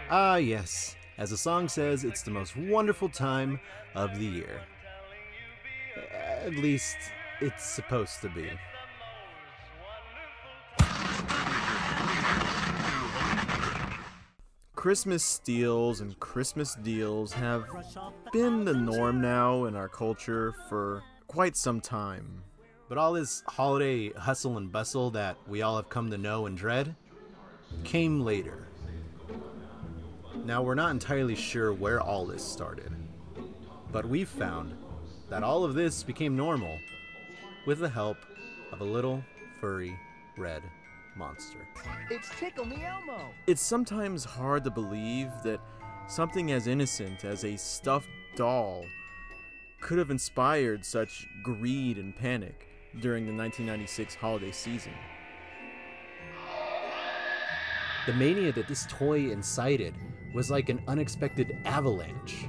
Ah, yes. As the song says, it's the most wonderful time of the year. At least, it's supposed to be. Christmas steals and Christmas deals have been the norm now in our culture for quite some time. But all this holiday hustle and bustle that we all have come to know and dread came later. Now, we're not entirely sure where all this started, but we've found that all of this became normal with the help of a little furry red monster. It's TICKLE-ME-ELMO! It's sometimes hard to believe that something as innocent as a stuffed doll could have inspired such greed and panic during the 1996 holiday season. The mania that this toy incited was like an unexpected avalanche.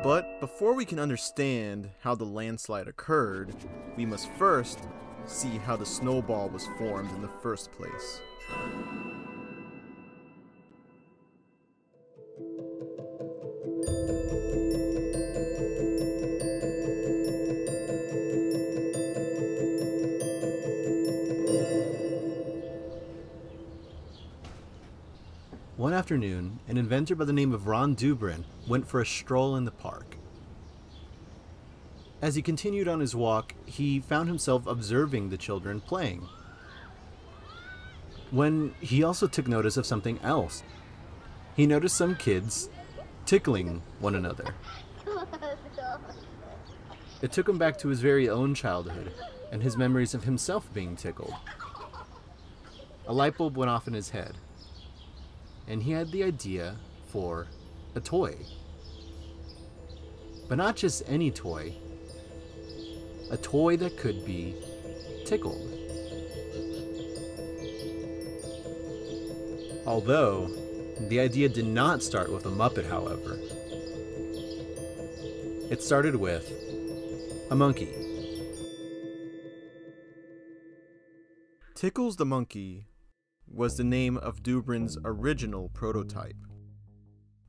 But before we can understand how the landslide occurred, we must first see how the snowball was formed in the first place. One afternoon, an inventor by the name of Ron Dubrin went for a stroll in the park. As he continued on his walk, he found himself observing the children playing, when he also took notice of something else. He noticed some kids tickling one another. It took him back to his very own childhood and his memories of himself being tickled. A light bulb went off in his head, and he had the idea for a toy. But not just any toy, a toy that could be tickled. Although, the idea did not start with a Muppet, however. It started with a monkey. Tickles the monkey was the name of Dubrin's original prototype.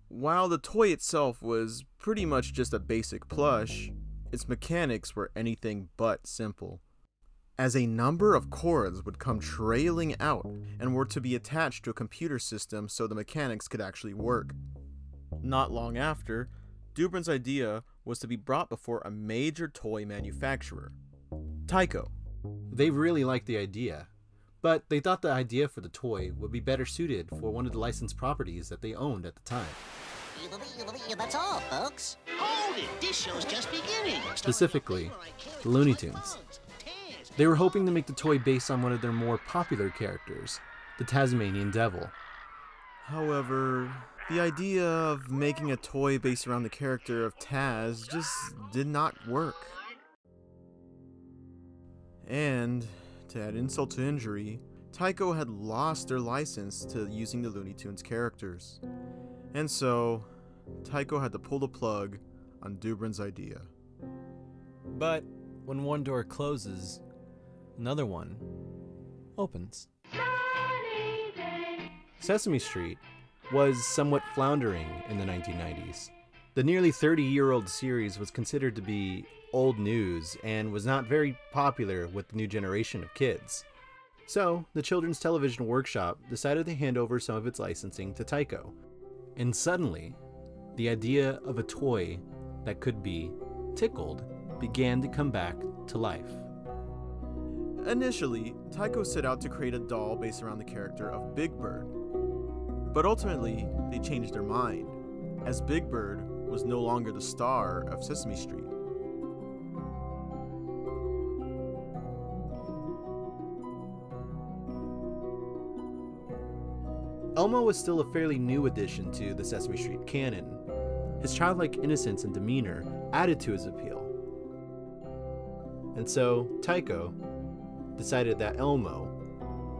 While the toy itself was pretty much just a basic plush, its mechanics were anything but simple, as a number of cords would come trailing out and were to be attached to a computer system so the mechanics could actually work. Not long after, Dubrin's idea was to be brought before a major toy manufacturer, Tyco. They really liked the idea, but they thought the idea for the toy would be better suited for one of the licensed properties that they owned at the time. That's all, folks. Hold it! This show's just beginning. Specifically, the Looney Tunes. They were hoping to make the toy based on one of their more popular characters, the Tasmanian Devil. However, the idea of making a toy based around the character of Taz just did not work. And, to add insult to injury, Tyco had lost their license to using the Looney Tunes characters. And so, Tyco had to pull the plug on Dubrin's idea. But when one door closes, another one opens. Sesame Street was somewhat floundering in the 1990s. The nearly 30-year-old series was considered to be old news and was not very popular with the new generation of kids. So, the Children's Television Workshop decided to hand over some of its licensing to Tyco. And suddenly, the idea of a toy that could be tickled began to come back to life. Initially, Tyco set out to create a doll based around the character of Big Bird. But ultimately, they changed their mind, as Big Bird was no longer the star of Sesame Street. Elmo was still a fairly new addition to the Sesame Street canon. His childlike innocence and demeanor added to his appeal. And so, Tyco decided that Elmo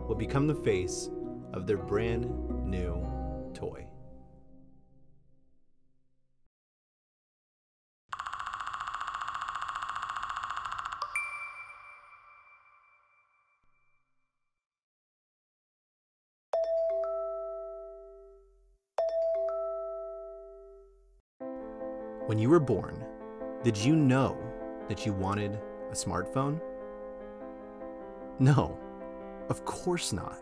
would become the face of their brand new toy. When you were born, did you know that you wanted a smartphone? No, of course not.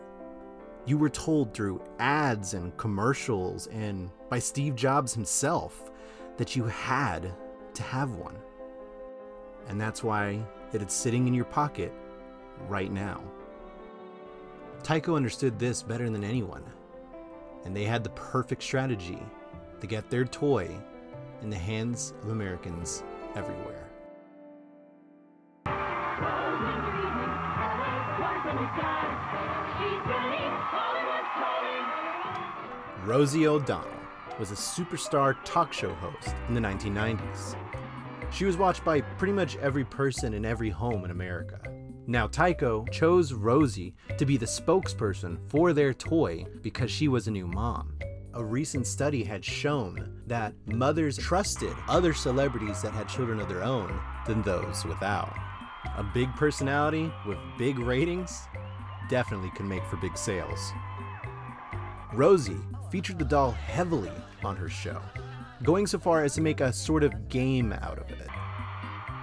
You were told through ads and commercials and by Steve Jobs himself that you had to have one. And that's why it's sitting in your pocket right now. Tyco understood this better than anyone, and they had the perfect strategy to get their toy in the hands of Americans everywhere. Rosie O'Donnell was a superstar talk show host in the 1990s. She was watched by pretty much every person in every home in America. Now, Tyco chose Rosie to be the spokesperson for their toy because she was a new mom. A recent study had shown that mothers trusted other celebrities that had children of their own than those without. A big personality with big ratings definitely can make for big sales. Rosie featured the doll heavily on her show, going so far as to make a sort of game out of it.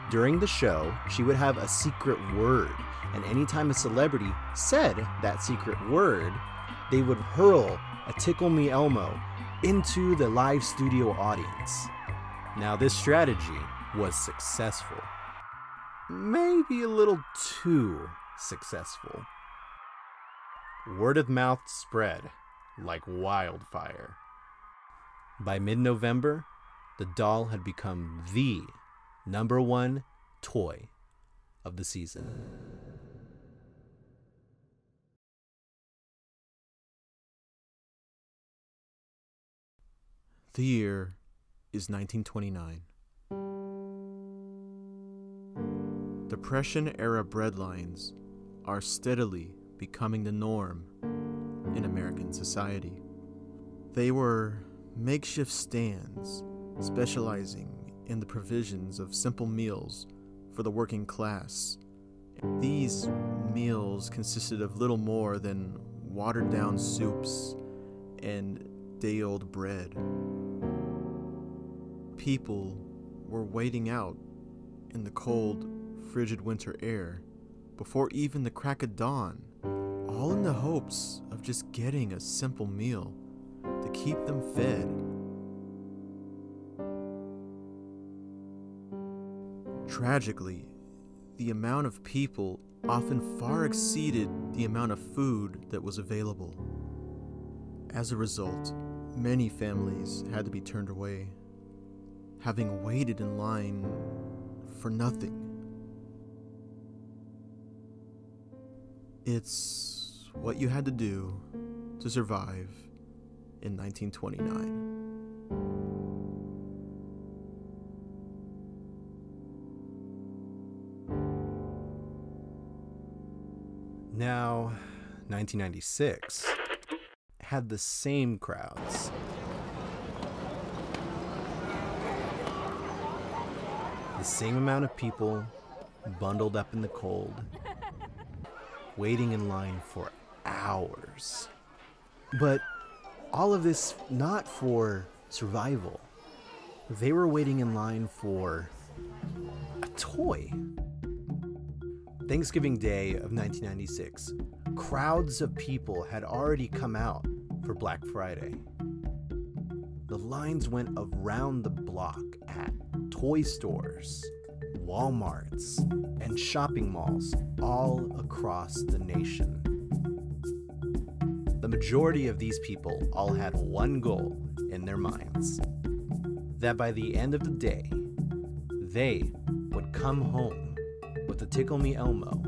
During the show, she would have a secret word, and anytime a celebrity said that secret word, they would hurl a Tickle-Me-Elmo into the live studio audience. Now, this strategy was successful. Maybe a little too successful. Word of mouth spread like wildfire. By mid-November, the doll had become the #1 toy of the season. The year is 1929. Depression-era breadlines are steadily becoming the norm in American society. They were makeshift stands specializing in the provisions of simple meals for the working class. These meals consisted of little more than watered-down soups and day-old bread. People were waiting out in the cold, frigid winter air before even the crack of dawn, all in the hopes of just getting a simple meal to keep them fed. Tragically, the amount of people often far exceeded the amount of food that was available. As a result, many families had to be turned away, having waited in line for nothing. It's what you had to do to survive in 1929. Now, 1996 had the same crowds. The same amount of people bundled up in the cold, waiting in line for hours. But all of this not for survival. They were waiting in line for a toy. Thanksgiving Day of 1996, crowds of people had already come out for Black Friday. The lines went around the block at toy stores, Walmarts, and shopping malls all across the nation. The majority of these people all had one goal in their minds: that by the end of the day, they would come home with a Tickle-Me-Elmo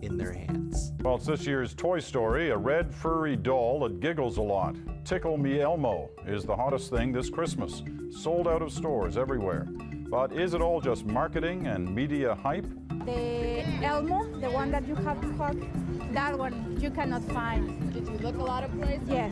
in their hands. Well, it's this year's Toy Story, a red furry doll that giggles a lot. Tickle-Me-Elmo is the hottest thing this Christmas. Sold out of stores everywhere. But is it all just marketing and media hype? The Elmo, the one that you have to hug, that one you cannot find. Did you look a lot of places? Yes.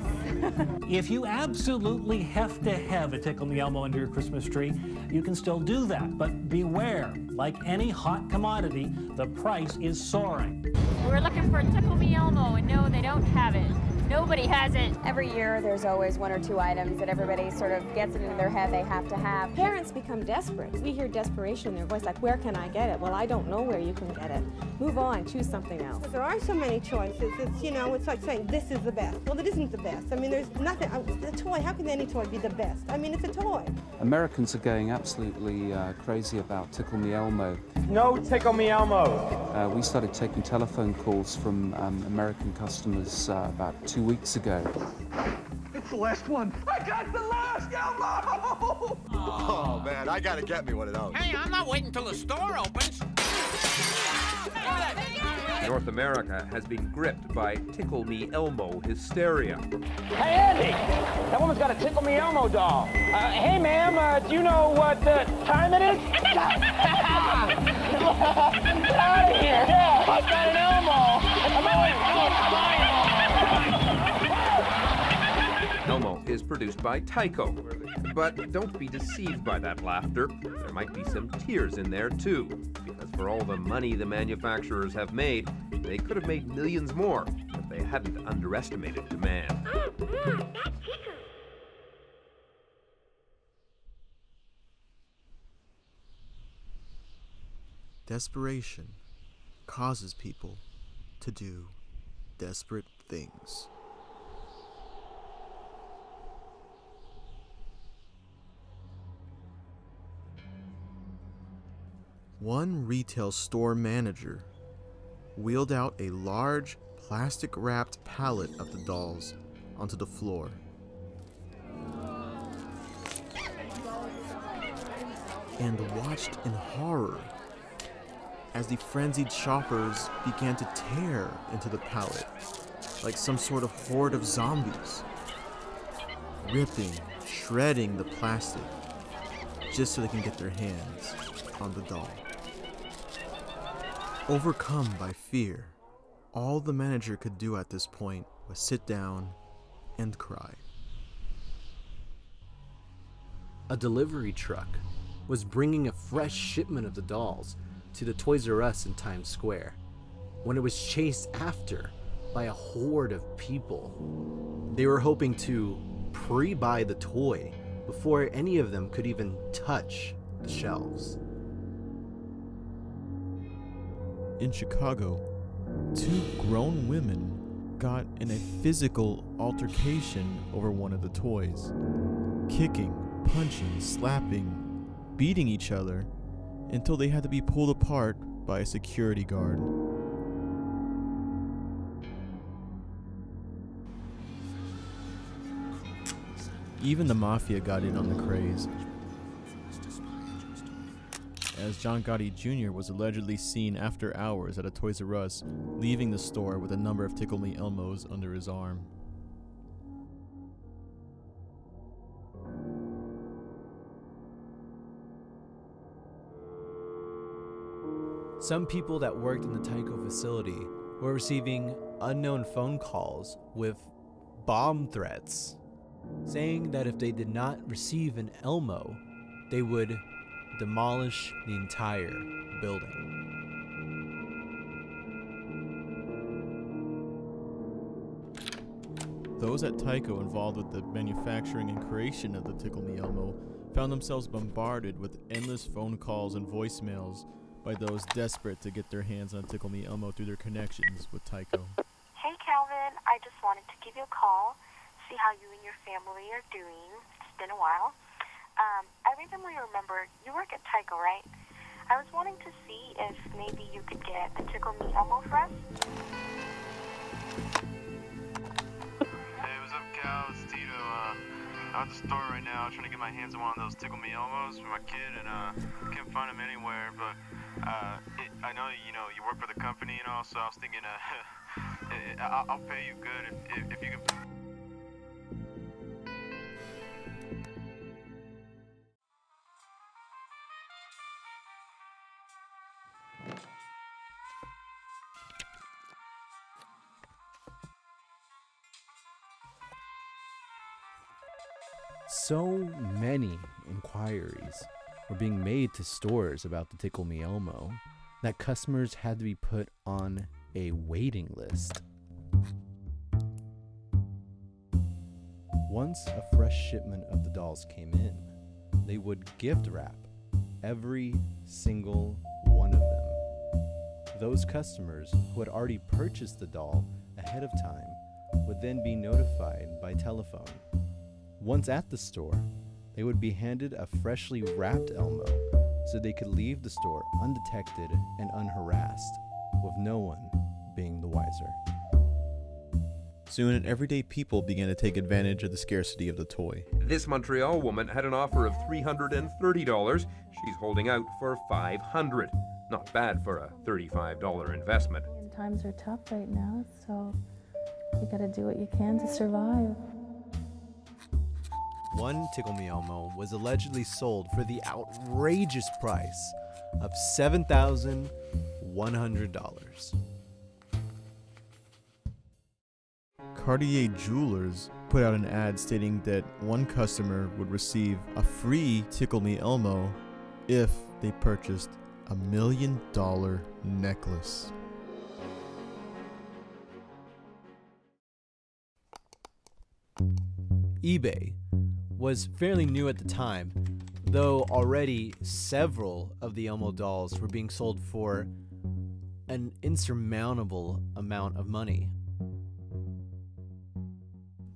If you absolutely have to have a Tickle-Me-Elmo under your Christmas tree, you can still do that. But beware, like any hot commodity, the price is soaring. We're looking for a Tickle-Me-Elmo, and no, they don't have it. Nobody has it. Every year there's always one or two items that everybody sort of gets it into their head they have to have. Parents become desperate. We hear desperation in their voice, like, where can I get it? Well, I don't know where you can get it. Move on, choose something else. There are so many choices. It's, you know, it's like saying this is the best. Well, it isn't the best. I mean, there's nothing, a toy, how can any toy be the best? I mean, it's a toy. Americans are going absolutely crazy about Tickle-Me-Elmo. No Tickle-Me-Elmo! We started taking telephone calls from American customers about 2 weeks ago. It's the last one. I got the last Elmo! Oh, man, I gotta get me one of those. Hey, I'm not waiting till the store opens. North America has been gripped by Tickle-Me-Elmo hysteria. Hey, Andy! That woman's got a Tickle-Me-Elmo doll. Hey, ma'am, do you know what time it is? Get out of here! Yeah, I've got an Elmo! Elmo is produced by Tyco, but don't be deceived by that laughter. There might be some tears in there too, because for all the money the manufacturers have made, they could have made millions more if they hadn't underestimated demand. Desperation causes people to do desperate things. One retail store manager wheeled out a large plastic-wrapped pallet of the dolls onto the floor. And watched in horror as the frenzied shoppers began to tear into the pallet like some sort of horde of zombies, ripping, shredding the plastic just so they can get their hands on the doll. Overcome by fear, all the manager could do at this point was sit down and cry. A delivery truck was bringing a fresh shipment of the dolls to the Toys R Us in Times Square when it was chased after by a horde of people. They were hoping to pre-buy the toy before any of them could even touch the shelves. In Chicago, two grown women got in a physical altercation over one of the toys, kicking, punching, slapping, beating each other until they had to be pulled apart by a security guard. Even the mafia got in on the craze, as John Gotti Jr. was allegedly seen after hours at a Toys R Us, leaving the store with a number of Tickle-Me-Elmos under his arm. Some people that worked in the Tyco facility were receiving unknown phone calls with bomb threats, saying that if they did not receive an Elmo, they would demolish the entire building. Those at Tyco involved with the manufacturing and creation of the Tickle-Me-Elmo found themselves bombarded with endless phone calls and voicemails by those desperate to get their hands on Tickle-Me-Elmo through their connections with Tyco. Hey Calvin, I just wanted to give you a call, see how you and your family are doing. It's been a while. I recently remembered you work at Tyco, right? I was wanting to see if maybe you could get a Tickle-Me-Elmo for us. Hey, what's up, Cal? It's Tito. I'm at the store right now trying to get my hands on one of those Tickle-Me-Elmos for my kid, and can't find them anywhere, but I know, you work for the company and all, so I was thinking I'll pay you good if you can. So many inquiries were being made to stores about the Tickle-Me-Elmo that customers had to be put on a waiting list. Once a fresh shipment of the dolls came in, they would gift wrap every single one of them. Those customers who had already purchased the doll ahead of time would then be notified by telephone. Once at the store, they would be handed a freshly wrapped Elmo so they could leave the store undetected and unharassed, with no one being the wiser. Soon, everyday people began to take advantage of the scarcity of the toy. This Montreal woman had an offer of $330. She's holding out for $500. Not bad for a $35 investment. Times are tough right now, so you gotta do what you can to survive. One TICKLE-Me-ELMO was allegedly sold for the outrageous price of $7,100. Cartier Jewelers put out an ad stating that one customer would receive a free TICKLE-Me-ELMO if they purchased a $1 million necklace. eBay was fairly new at the time, though already several of the Elmo dolls were being sold for an insurmountable amount of money.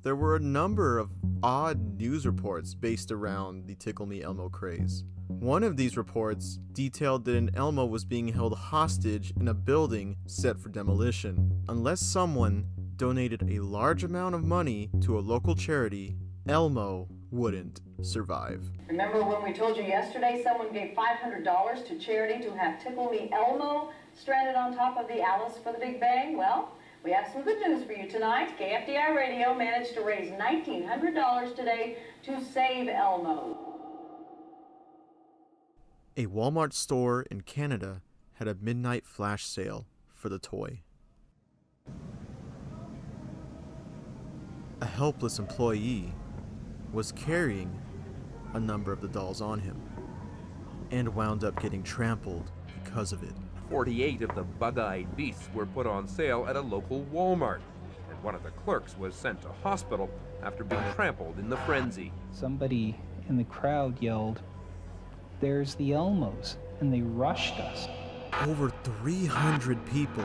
There were a number of odd news reports based around the TICKLE-Me-ELMO craze. One of these reports detailed that an Elmo was being held hostage in a building set for demolition. Unless someone donated a large amount of money to a local charity, Elmo wouldn't survive. Remember when we told you yesterday someone gave $500 to charity to have TICKLE-Me-ELMO stranded on top of the Alice for the Big Bang? Well, we have some good news for you tonight. KFDI Radio managed to raise $1,900 today to save Elmo. A Walmart store in Canada had a midnight flash sale for the toy. A helpless employee was carrying a number of the dolls on him and wound up getting trampled because of it. 48 of the bug-eyed beasts were put on sale at a local Walmart, and one of the clerks was sent to hospital after being trampled in the frenzy. Somebody in the crowd yelled, "There's the Elmos," and they rushed us. Over 300 people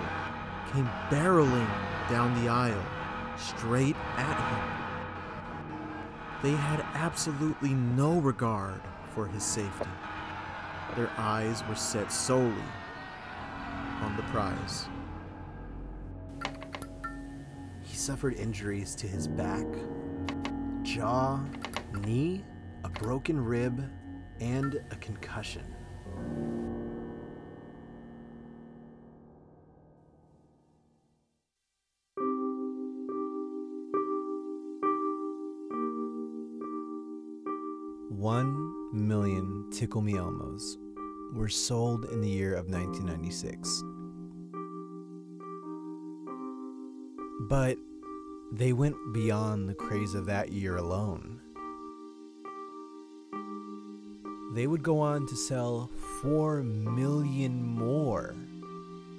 came barreling down the aisle, straight at him. They had absolutely no regard for his safety. Their eyes were set solely on the prize. He suffered injuries to his back, jaw, knee, a broken rib, and a concussion. $1 million TICKLE-Me-ELMOs were sold in the year of 1996. But they went beyond the craze of that year alone. They would go on to sell 4 million more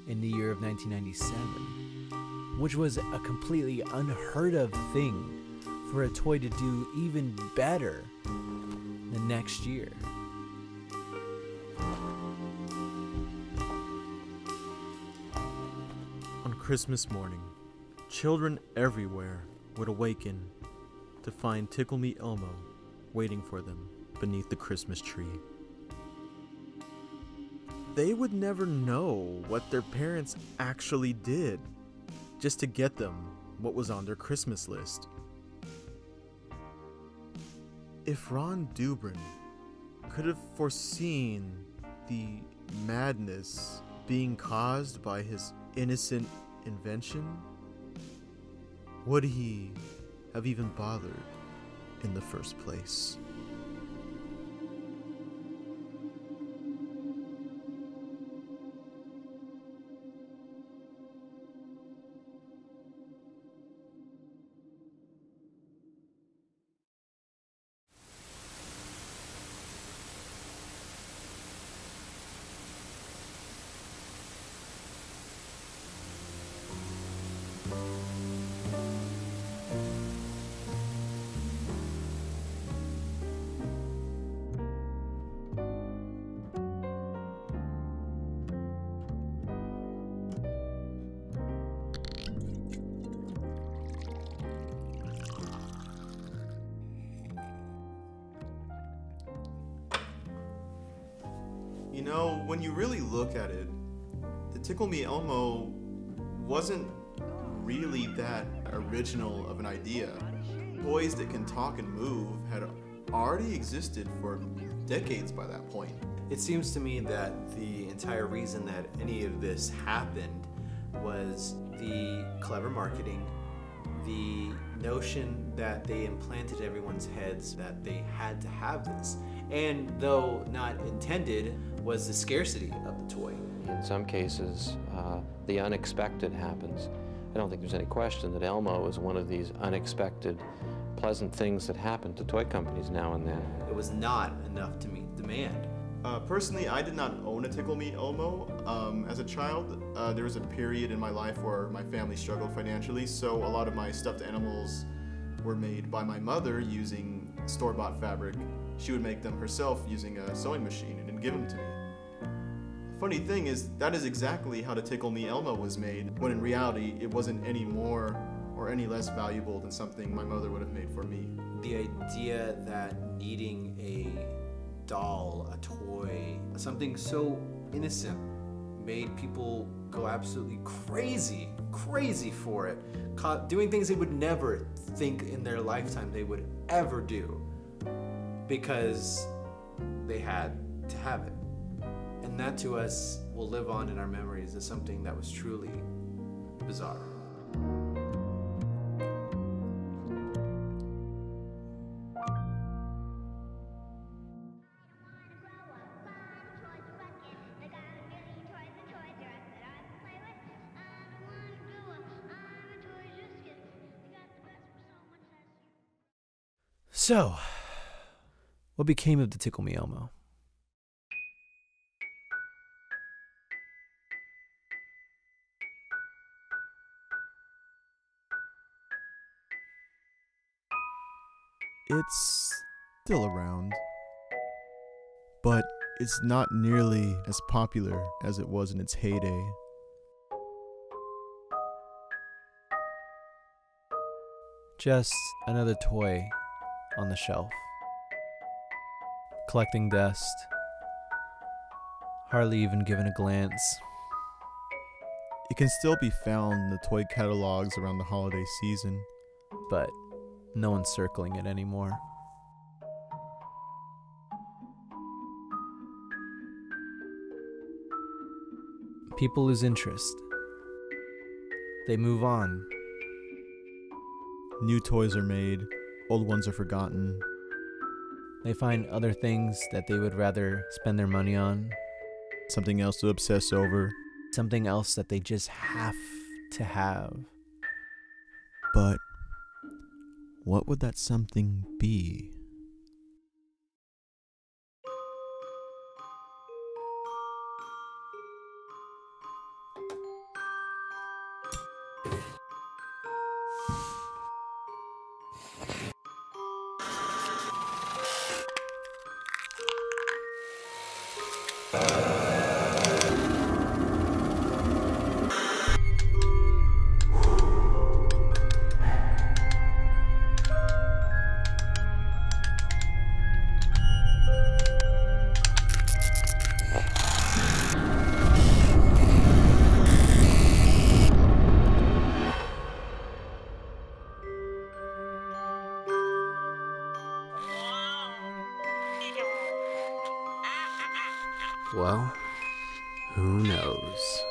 in the year of 1997, which was a completely unheard of thing for a toy to do even better the next year. On Christmas morning, children everywhere would awaken to find TICKLE-Me-ELMO waiting for them beneath the Christmas tree. They would never know what their parents actually did just to get them what was on their Christmas list. If Ron Dubrin could have foreseen the madness being caused by his innocent invention, would he have even bothered in the first place? You know, when you really look at it, the Tickle-Me-Elmo wasn't really that original of an idea. Toys that can talk and move had already existed for decades by that point. It seems to me that the entire reason that any of this happened was the clever marketing, the notion that they implanted everyone's heads that they had to have this, and though not intended, was the scarcity of the toy. In some cases, the unexpected happens. I don't think there's any question that Elmo is one of these unexpected, pleasant things that happen to toy companies now and then. It was not enough to meet demand. Personally, I did not own a Tickle-Me-Elmo. As a child, there was a period in my life where my family struggled financially, so a lot of my stuffed animals were made by my mother using store-bought fabric. She would make them herself using a sewing machine and then give them to me. Funny thing is, that is exactly how the Tickle-Me-Elmo was made, when in reality, it wasn't any more or any less valuable than something my mother would have made for me. The idea that needing a doll, a toy, something so innocent made people go absolutely crazy for it, doing things they would never think in their lifetime they would ever do because they had to have it. And that to us will live on in our memories as something that was truly bizarre. So, what became of the Tickle-Me-Elmo? It's still around, but it's not nearly as popular as it was in its heyday. Just another toy on the shelf, collecting dust, hardly even given a glance. It can still be found in the toy catalogs around the holiday season, but no one's circling it anymore. People lose interest. They move on. New toys are made, old ones are forgotten. They find other things that they would rather spend their money on. Something else to obsess over. Something else that they just have to have. But what would that something be? Well, who knows?